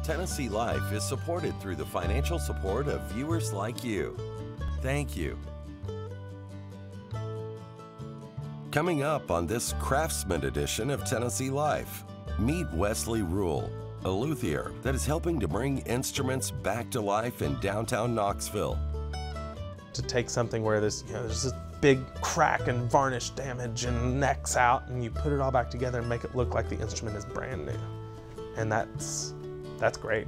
Tennessee Life is supported through the financial support of viewers like you. Thank you. Coming up on this Craftsman edition of Tennessee Life, meet Wesley Rule, a luthier that is helping to bring instruments back to life in downtown Knoxville. To take something where there's this big crack and varnish damage and necks out, and you put it all back together and make it look like the instrument is brand new. And that's great.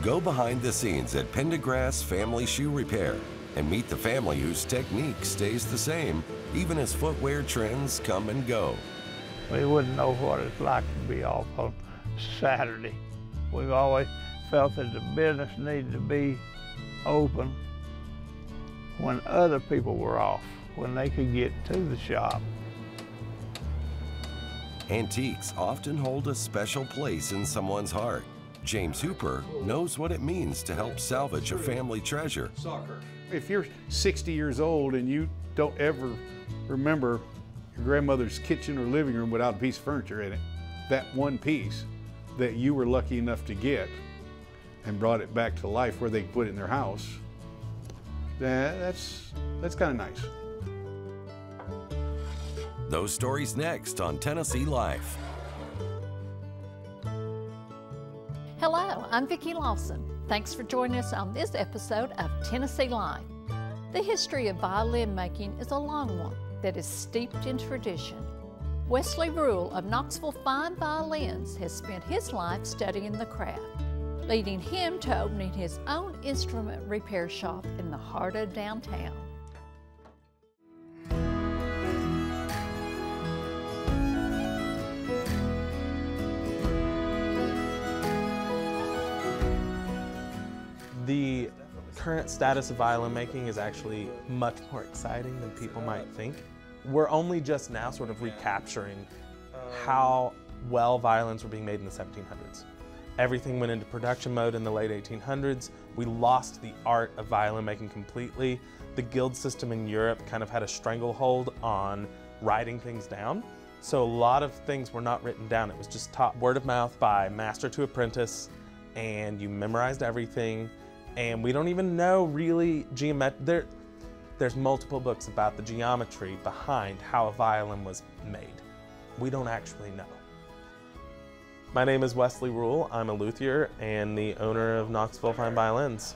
Go behind the scenes at Pendergrass Family Shoe Repair and meet the family whose technique stays the same even as footwear trends come and go. We wouldn't know what it's like to be off on Saturday. We've always felt that the business needed to be open when other people were off, when they could get to the shop. Antiques often hold a special place in someone's heart. James Hooper knows what it means to help salvage a family treasure. If you're 60 years old and you don't ever remember your grandmother's kitchen or living room without a piece of furniture in it, that one piece that you were lucky enough to get and brought it back to life where they could put it in their house, that's kind of nice. Those stories next on Tennessee Life. Hello, I'm Vicki Lawson. Thanks for joining us on this episode of Tennessee Life. The history of violin making is a long one that is steeped in tradition. Wesley Rule of Knoxville Fine Violins has spent his life studying the craft, leading him to opening his own instrument repair shop in the heart of downtown. The current status of violin making is actually much more exciting than people might think. We're only just now sort of recapturing how well violins were being made in the 1700s. Everything went into production mode in the late 1800s. We lost the art of violin making completely. The guild system in Europe kind of had a stranglehold on writing things down. So a lot of things were not written down. It was just taught word of mouth by master to apprentice, and you memorized everything. And we don't even know really there's multiple books about the geometry behind how a violin was made. We don't actually know. My name is Wesley Rule. I'm a luthier and the owner of Knoxville Fine Violins.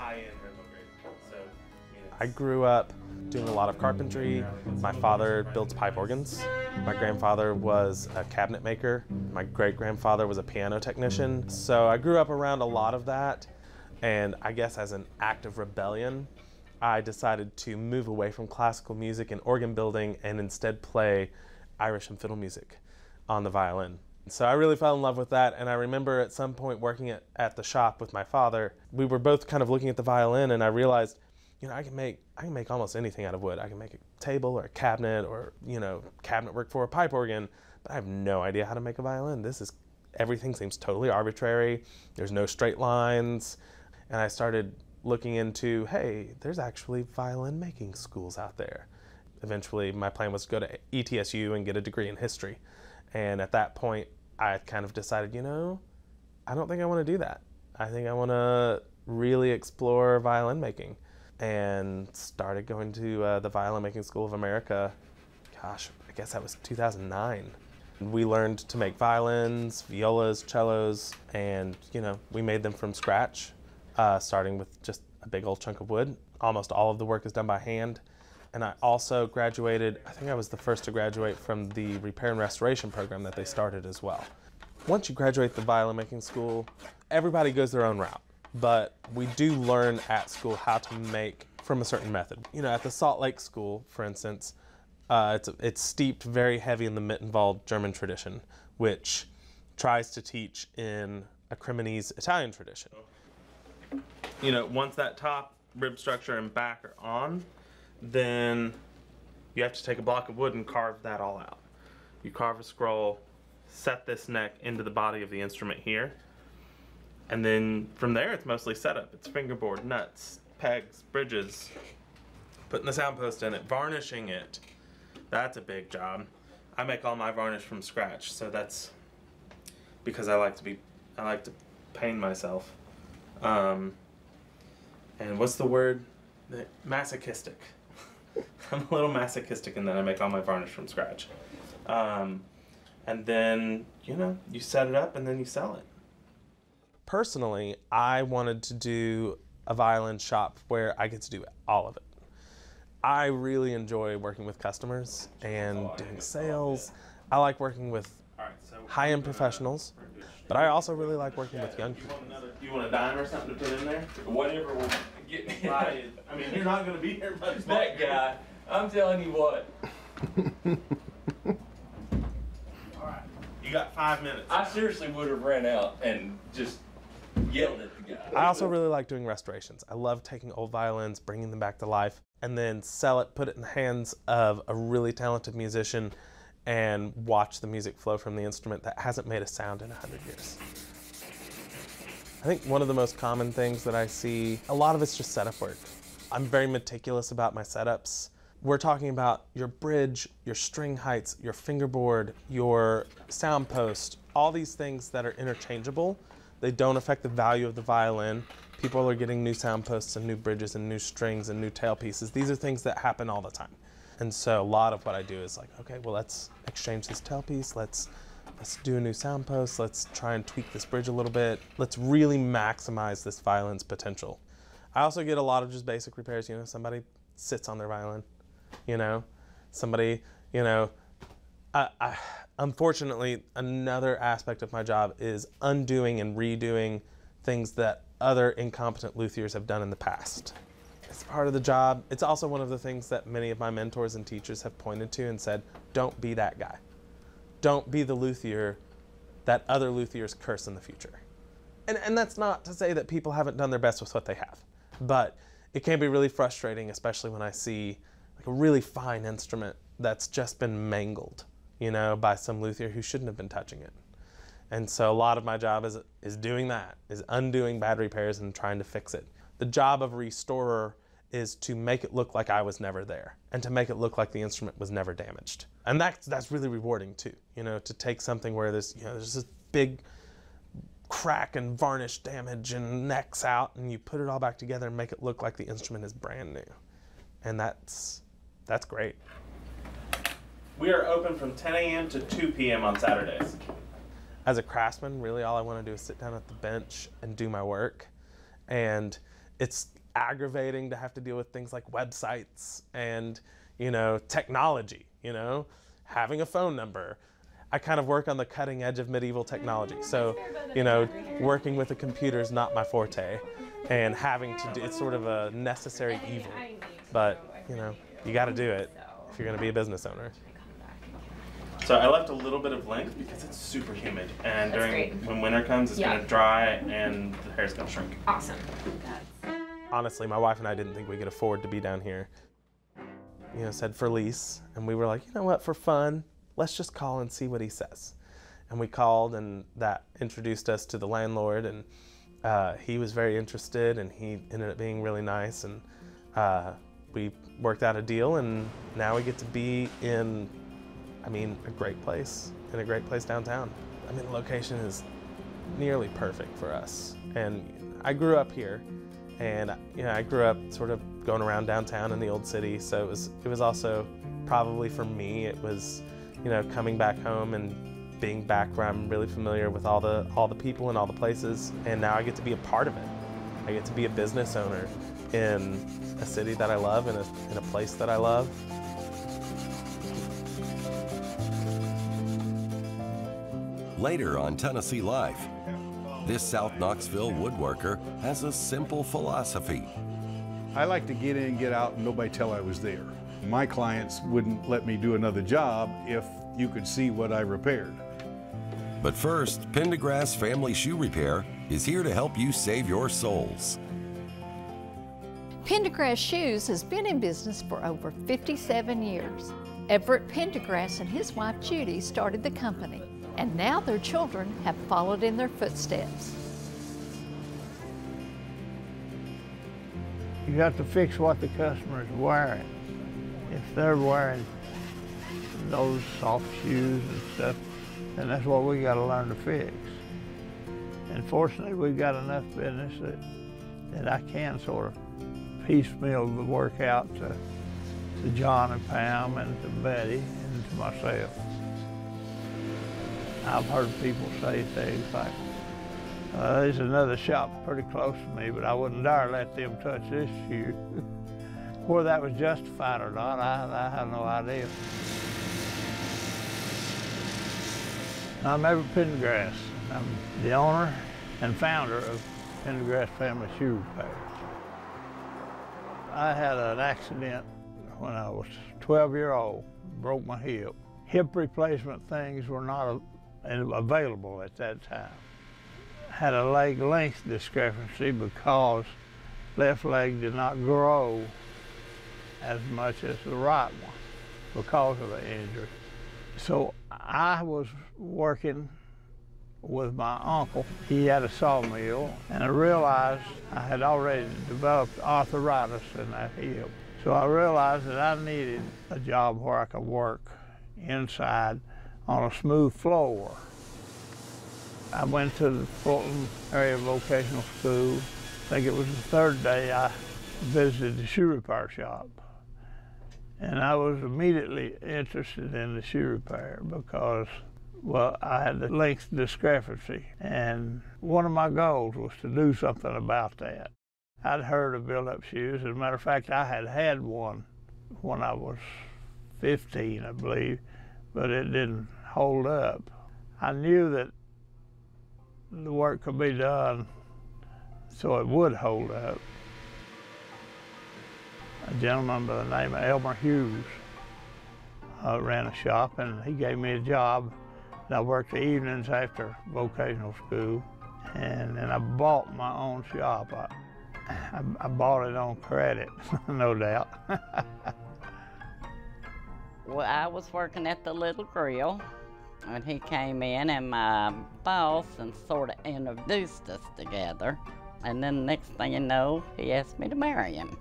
I grew up doing a lot of carpentry. My father builds pipe organs. My grandfather was a cabinet maker. My great-grandfather was a piano technician. So I grew up around a lot of that. And I guess as an act of rebellion, I decided to move away from classical music and organ building and instead play Irish and fiddle music on the violin. So I really fell in love with that, and I remember at some point working at the shop with my father. We were both kind of looking at the violin, and I realized, I can make almost anything out of wood. I can make a table or a cabinet or, cabinet work for a pipe organ, but I have no idea how to make a violin. Everything seems totally arbitrary. There's no straight lines. And I started looking into, hey, there's actually violin making schools out there. Eventually, my plan was to go to ETSU and get a degree in history. And at that point, I kind of decided, I don't think I want to do that. I think I want to really explore violin making. And started going to the Violin Making School of America. Gosh, I guess that was 2009. We learned to make violins, violas, cellos, and we made them from scratch. Starting with just a big old chunk of wood. Almost all of the work is done by hand. And I also graduated, I think I was the first to graduate from the repair and restoration program that they started as well. Once you graduate the violin making school, everybody goes their own route. But we do learn at school how to make from a certain method. At the Salt Lake School, for instance, it's steeped very heavy in the Mittenwald German tradition, which tries to teach in a Cremonese Italian tradition. Once that top rib structure and back are on, then you have to take a block of wood and carve that all out. You carve a scroll, set this neck into the body of the instrument here, and then from there it's mostly setup. It's fingerboard, nuts, pegs, bridges, putting the sound post in it, varnishing it. That's a big job. I make all my varnish from scratch, so that's because I like to be I like to pain myself. And what's the word? Masochistic. I'm a little masochistic in that I make all my varnish from scratch. And then, you know, you set it up and then you sell it. Personally, I wanted to do a violin shop where I get to do all of it. I really enjoy working with customers and doing sales. I like working with high-end professionals, but I also really like working with young people. You want a dime or something to put in there? Whatever will get me. I mean, you're not going to be here much That longer. guy, I'm telling you what. All right, you got 5 minutes. I seriously would have ran out and just yelled at the guy. I also really like doing restorations. I love taking old violins, bringing them back to life, and then sell it, put it in the hands of a really talented musician, and watch the music flow from the instrument that hasn't made a sound in 100 years. I think one of the most common things that I see, a lot of it's just setup work. I'm very meticulous about my setups. We're talking about your bridge, your string heights, your fingerboard, your sound post, all these things that are interchangeable. They don't affect the value of the violin. People are getting new sound posts and new bridges and new strings and new tailpieces. These are things that happen all the time. And so a lot of what I do is like, okay, well, let's exchange this tailpiece. Let's do a new sound post. Let's try and tweak this bridge a little bit. Let's really maximize this violin's potential. I also get a lot of just basic repairs. You know, somebody sits on their violin, you know, somebody, you know, unfortunately, another aspect of my job is undoing and redoing things that other incompetent luthiers have done in the past. It's part of the job. It's also one of the things that many of my mentors and teachers have pointed to and said, don't be that guy. Don't be the luthier that other luthiers curse in the future. And that's not to say that people haven't done their best with what they have, but it can be really frustrating, especially when I see like a really fine instrument that's just been mangled, you know, by some luthier who shouldn't have been touching it. And so a lot of my job is doing that, is undoing bad repairs and trying to fix it. The job of a restorer is to make it look like I was never there and to make it look like the instrument was never damaged. And that's really rewarding too, you know, to take something where there's, you know, there's this big crack and varnish damage and necks out, and you put it all back together and make it look like the instrument is brand new. And that's great. We are open from 10 a.m. to 2 p.m. on Saturdays. As a craftsman, really all I want to do is sit down at the bench and do my work. And it's aggravating to have to deal with things like websites and, you know, technology, you know, having a phone number. I kind of work on the cutting edge of medieval technology. So, you know, working with a computer is not my forte, and having to do, it's sort of a necessary evil. But, you know, you got to do it if you're going to be a business owner. So I left a little bit of length because it's super humid, and when winter comes, it's going to dry and the hair's going to shrink. Awesome. Honestly, my wife and I didn't think we could afford to be down here. You know, said for lease, and we were like, you know what, for fun, let's just call and see what he says. And we called, and that introduced us to the landlord, and he was very interested, and he ended up being really nice, and we worked out a deal, and now we get to be in, I mean, a great place downtown. I mean, the location is nearly perfect for us. And I grew up here, and you know, I grew up sort of going around downtown in the old city, so it was also probably for me, it was, you know, coming back home and being back where I'm really familiar with all the people and all the places, and now I get to be a part of it. I get to be a business owner in a city that I love, in a place that I love. Later on Tennessee Life, this South Knoxville woodworker has a simple philosophy. I like to get in and get out and nobody tell I was there. My clients wouldn't let me do another job if you could see what I repaired. But first, Pendergrass Family Shoe Repair is here to help you save your souls. Pendergrass Shoes has been in business for over 57 years. Everett Pendergrass and his wife Judy started the company, and now their children have followed in their footsteps. You got to fix what the customer is wearing. If they're wearing those soft shoes and stuff, then that's what we got to learn to fix. And fortunately, we've got enough business that I can sort of piecemeal the work out to John and Pam and to Betty and to myself. I've heard people say things like, there's another shop pretty close to me, but I wouldn't dare let them touch this shoe. Whether that was justified or not, I have no idea. I'm Everett Pendergrass. I'm the owner and founder of Pendergrass Family Shoe Repair. I had an accident when I was 12-year-old, broke my hip. Hip replacement things were not available at that time. Had a leg length discrepancy because left leg did not grow as much as the right one because of the injury. So I was working with my uncle. He had a sawmill, and I realized I had already developed arthritis in that hip. So I realized that I needed a job where I could work inside on a smooth floor. I went to the Fulton Area Vocational School. I think it was the third day I visited the shoe repair shop. And I was immediately interested in the shoe repair because, well, I had the length discrepancy. And one of my goals was to do something about that. I'd heard of build-up shoes. As a matter of fact, I had had one when I was 15, I believe, but it didn't hold up. I knew that the work could be done so it would hold up. A gentleman by the name of Elmer Hughes ran a shop, and he gave me a job. And I worked the evenings after vocational school, and then I bought my own shop. I bought it on credit, no doubt. Well, I was working at the Little Grill, and he came in, and my boss and sort of introduced us together. And then the next thing you know, he asked me to marry him.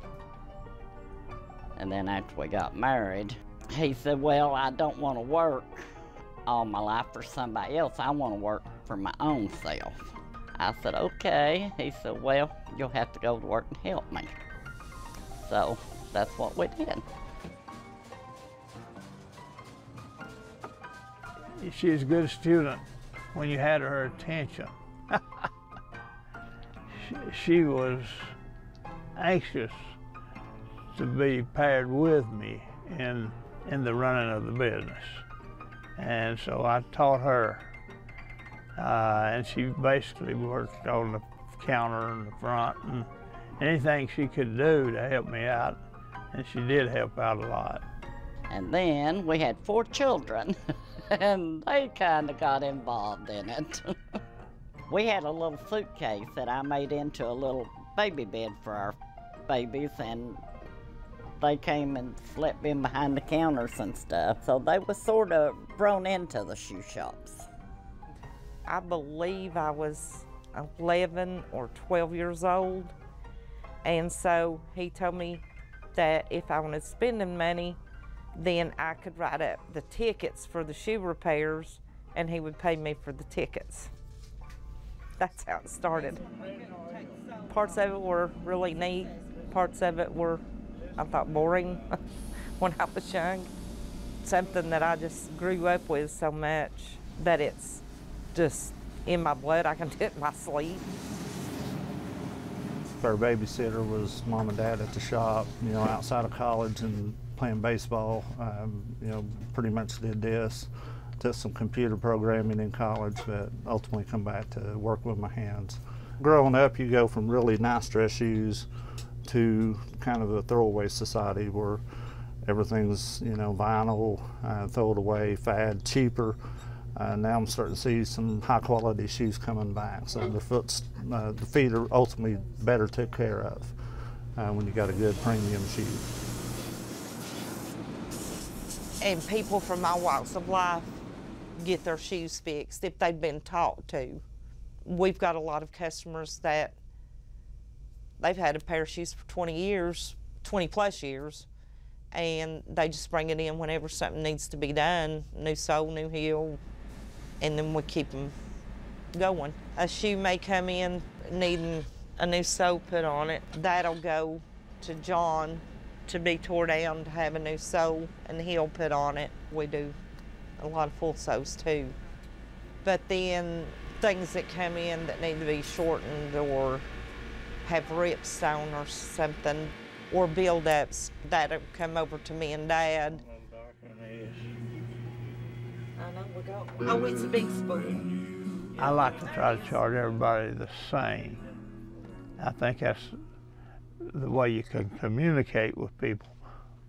And then after we got married, he said, well, I don't want to work all my life for somebody else. I want to work for my own self. I said, okay. He said, well, you'll have to go to work and help me. So that's what we did. She was a good student when you had her attention. she was anxious to be paired with me in the running of the business. And so I taught her. And she basically worked on the counter in the front and anything she could do to help me out. And she did help out a lot. And then we had 4 children, and they kind of got involved in it. We had a little suitcase that I made into a little baby bed for our babies, and they came and slept in behind the counters and stuff. So they were sort of thrown into the shoe shops. I believe I was 11 or 12 years old, and so he told me that if I wanted spending money, then I could write up the tickets for the shoe repairs, and he would pay me for the tickets. That's how it started. Parts of it were really neat. Parts of it were, I thought, boring when I was young. Something that I just grew up with so much that it's just in my blood. I can do it in my sleep. Our babysitter was mom and dad at the shop, outside of college and playing baseball. Pretty much did this. Did some computer programming in college, but ultimately come back to work with my hands. Growing up, you go from really nice dress shoes to kind of a throwaway society where everything's, vinyl, throw it away, fad, cheaper. Now I'm starting to see some high quality shoes coming back. So the feet are ultimately better took care of when you got a good premium shoe. And people from my walks of life get their shoes fixed if they've been taught to. We've got a lot of customers that they've had a pair of shoes for 20 years, 20 plus years, and they just bring it in whenever something needs to be done, new sole, new heel, and then we keep them going. A shoe may come in needing a new sole put on it. That'll go to John to be tore down to have a new sole, and he'll put on it. We do a lot of full soles too. But then things that come in that need to be shortened or have rips on or something, or build-ups, that'll come over to me and Dad. I know we got one. Oh, it's a big spoon. I like to try to charge everybody the same. I think that's the way you can communicate with people,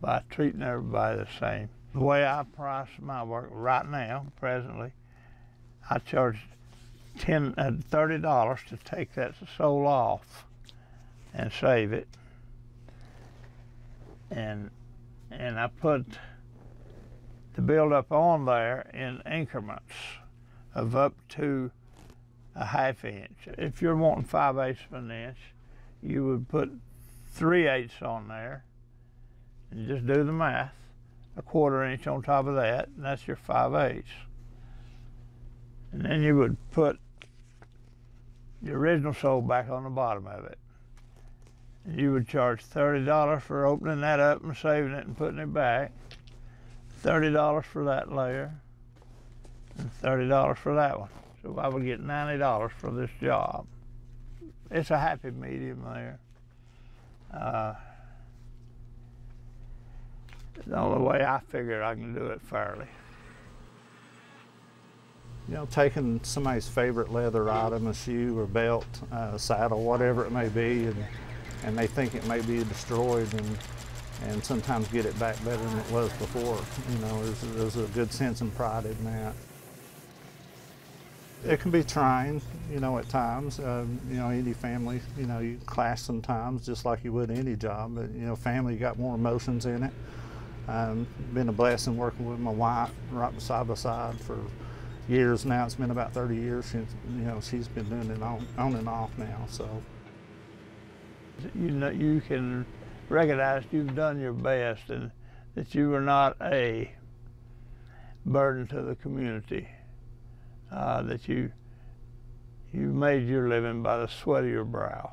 by treating everybody the same. The way I price my work right now, presently, I charge $30 to take that sole off and save it. And I put the build-up on there in increments of up to a ½ inch. If you're wanting 5/8 of an inch, you would put 3/8 on there and just do the math. A ½ inch on top of that, and that's your 5/8. And then you would put the original sole back on the bottom of it. And you would charge $30 for opening that up and saving it and putting it back, $30 for that layer, and $30 for that one. So I would get $90 for this job. It's a happy medium there. The only way I figure I can do it fairly. You know, taking somebody's favorite leather item, a shoe or belt, saddle, whatever it may be, and they think it may be destroyed, and sometimes get it back better than it was before. You know, there's a good sense and pride in that. It can be trying, you know, at times. You know, any family, you know, you clash sometimes, just like you would any job. But, you know, family got more emotions in it. Been a blessing working with my wife right side by side for years now. It's been about 30 years since, you know, she's been doing it on and off now, so. You know, you can recognize you've done your best and that you were not a burden to the community, that you made your living by the sweat of your brow.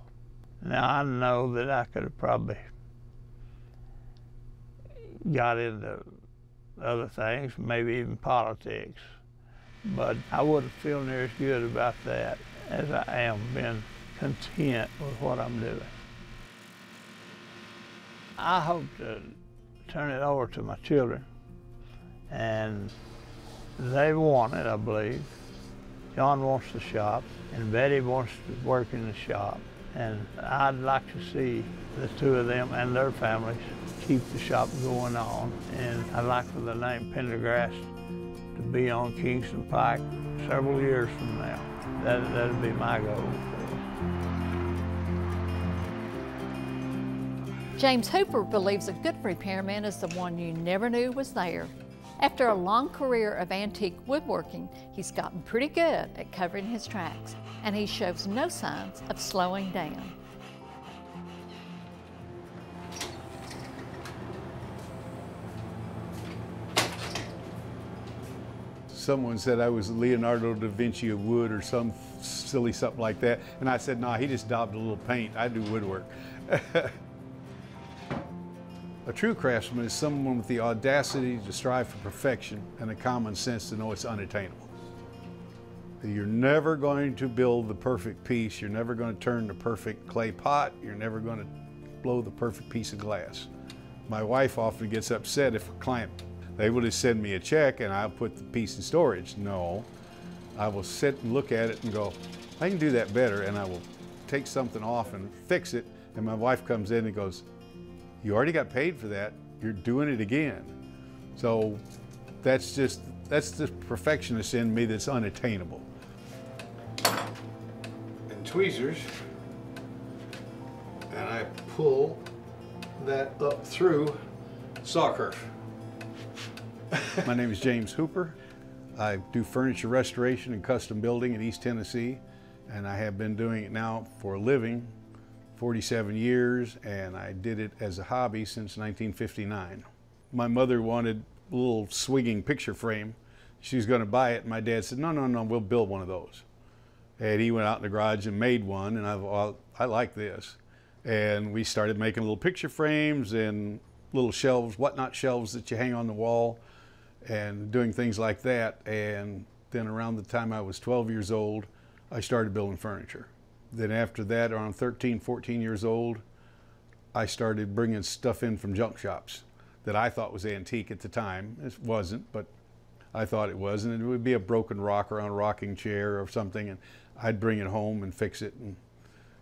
Now, I know that I could have probably got into other things, maybe even politics, but I wouldn't feel near as good about that as I am being content with what I'm doing. I hope to turn it over to my children, and they want it, I believe. John wants the shop, and Betty wants to work in the shop, and I'd like to see the two of them and their families keep the shop going on, and I'd like for the name Pendergrass to be on Kingston Pike several years from now. That'd be my goal. James Hooper believes a good repairman is the one you never knew was there. After a long career of antique woodworking, he's gotten pretty good at covering his tracks, and he shows no signs of slowing down. Someone said I was Leonardo da Vinci of wood or some silly something like that, and I said, no, he just daubed a little paint. I do woodwork. A true craftsman is someone with the audacity to strive for perfection and the common sense to know it's unattainable. You're never going to build the perfect piece. You're never going to turn the perfect clay pot. You're never going to blow the perfect piece of glass. My wife often gets upset if a client, they will just send me a check and I'll put the piece in storage. No, I will sit and look at it and go, I can do that better, and I will take something off and fix it, and my wife comes in and goes, you already got paid for that, you're doing it again. So that's the perfectionist in me that's unattainable. And tweezers, and I pull that up through saw curve. My name is James Hooper. I do furniture restoration and custom building in East Tennessee, and I have been doing it now for a living 47 years, and I did it as a hobby since 1959. My mother wanted a little swinging picture frame. She was going to buy it, and my dad said, no, we'll build one of those. And he went out in the garage and made one, and I thought, well, I like this. And we started making little picture frames and little shelves, whatnot shelves that you hang on the wall, and doing things like that. And then around the time I was 12 years old, I started building furniture. Then after that, around 13, 14 years old, I started bringing stuff in from junk shops that I thought was antique at the time. It wasn't, but I thought it was. And it would be a broken rocker on a rocking chair or something, and I'd bring it home and fix it. And,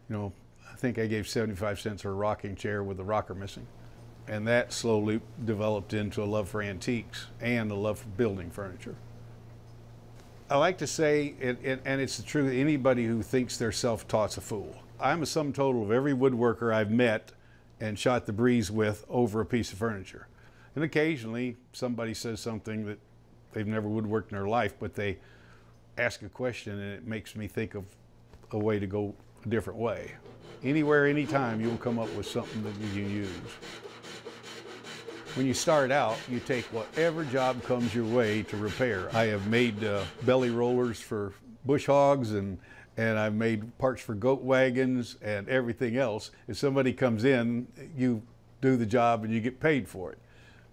you know, I think I gave 75 cents for a rocking chair with the rocker missing. And that slowly developed into a love for antiques and a love for building furniture. I like to say, and it's the truth, anybody who thinks they're self-taught's a fool. I'm a sum total of every woodworker I've met and shot the breeze with over a piece of furniture. And occasionally somebody says something that they've never woodworked in their life, but they ask a question and it makes me think of a way to go a different way. Anywhere, anytime, you'll come up with something that you can use. When you start out, you take whatever job comes your way to repair. I have made belly rollers for bush hogs, and I've made parts for goat wagons and everything else. If somebody comes in, you do the job and you get paid for it.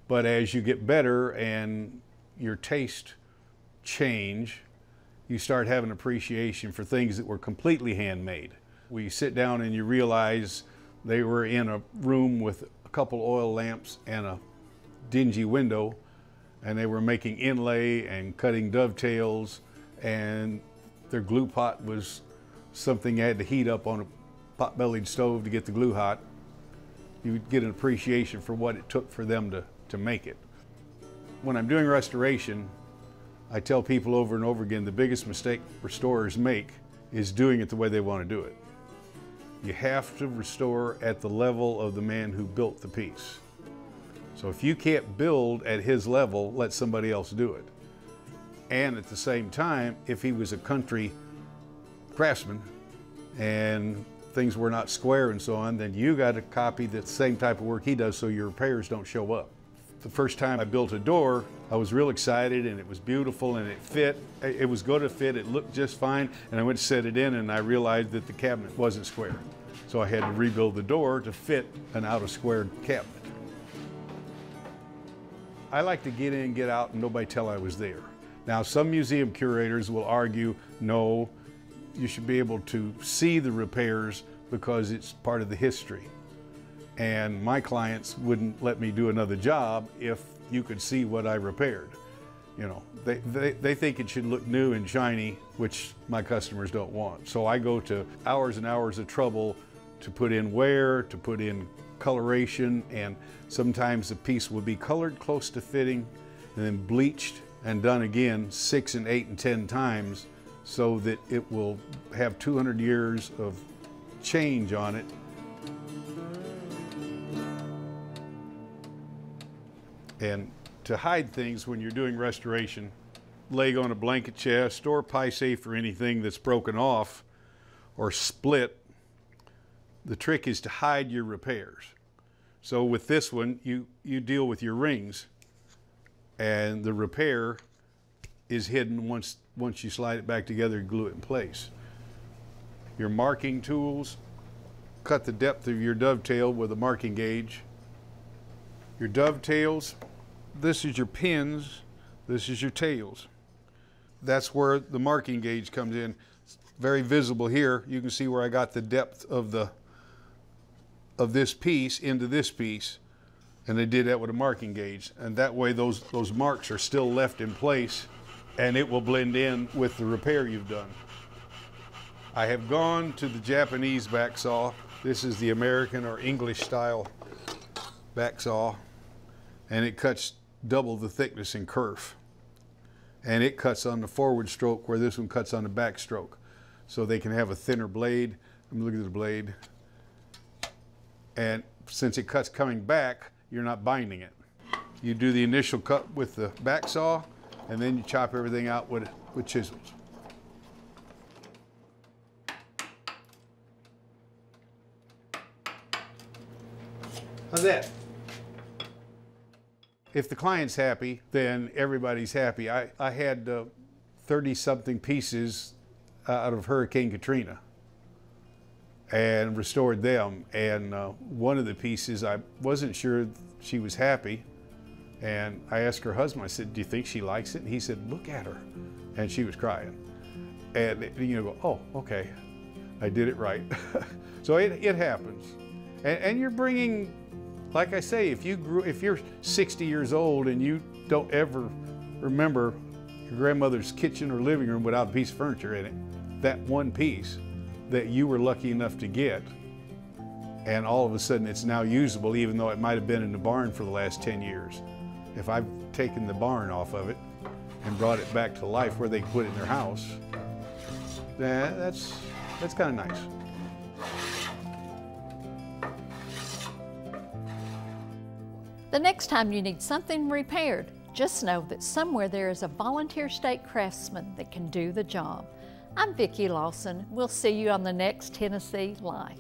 But as you get better and your taste change, you start having appreciation for things that were completely handmade. When you sit down and you realize they were in a room with a couple oil lamps and a dingy window, and they were making inlay and cutting dovetails, and their glue pot was something you had to heat up on a pot-bellied stove to get the glue hot. You would get an appreciation for what it took for them to make it. When I'm doing restoration, I tell people over and over again, the biggest mistake restorers make is doing it the way they want to do it. You have to restore at the level of the man who built the piece. So if you can't build at his level, let somebody else do it. And at the same time, if he was a country craftsman and things were not square and so on, then you got to copy the same type of work he does so your repairs don't show up. The first time I built a door, I was real excited and it was beautiful and it fit. It was going to fit, it looked just fine, and I went to set it in and I realized that the cabinet wasn't square. So I had to rebuild the door to fit an out-of-square cabinet. I like to get in and get out and nobody tell I was there. Now, some museum curators will argue, no, you should be able to see the repairs because it's part of the history. And my clients wouldn't let me do another job if you could see what I repaired. You know, they think it should look new and shiny, which my customers don't want. So I go to hours and hours of trouble to put in wear, to put in coloration, and sometimes the piece will be colored close to fitting and then bleached and done again 6 and 8 and 10 times so that it will have 200 years of change on it. And to hide things when you're doing restoration, leg on a blanket chest or pie safe or anything that's broken off or split, the trick is to hide your repairs. So with this one, you deal with your rings, and the repair is hidden once you slide it back together and glue it in place. Your marking tools, cut the depth of your dovetail with a marking gauge. Your dovetails, this is your pins, this is your tails. That's where the marking gauge comes in. It's very visible here. You can see where I got the depth of this piece into this piece, and they did that with a marking gauge. And that way those marks are still left in place and it will blend in with the repair you've done. I have gone to the Japanese back saw. This is the American or English style back saw, and it cuts double the thickness in kerf. And it cuts on the forward stroke where this one cuts on the back stroke. So they can have a thinner blade. I'm looking at the blade. And since it cuts coming back, you're not binding it. You do the initial cut with the back saw, and then you chop everything out with chisels. How's that? If the client's happy, then everybody's happy. I had 30-something pieces out of Hurricane Katrina and restored them. And one of the pieces, I wasn't sure she was happy. And I asked her husband, I said, do you think she likes it? And he said, look at her. And she was crying. And you know, oh, okay, I did it right. So it happens. And you're bringing, like I say, if you're 60 years old and you don't ever remember your grandmother's kitchen or living room without a piece of furniture in it, that one piece that you were lucky enough to get, and all of a sudden it's now usable, even though it might have been in the barn for the last 10 years. If I've taken the barn off of it and brought it back to life where they put it in their house, that's kind of nice. The next time you need something repaired, just know that somewhere there is a volunteer state craftsman that can do the job. I'm Vicki Lawson. We'll see you on the next Tennessee Life.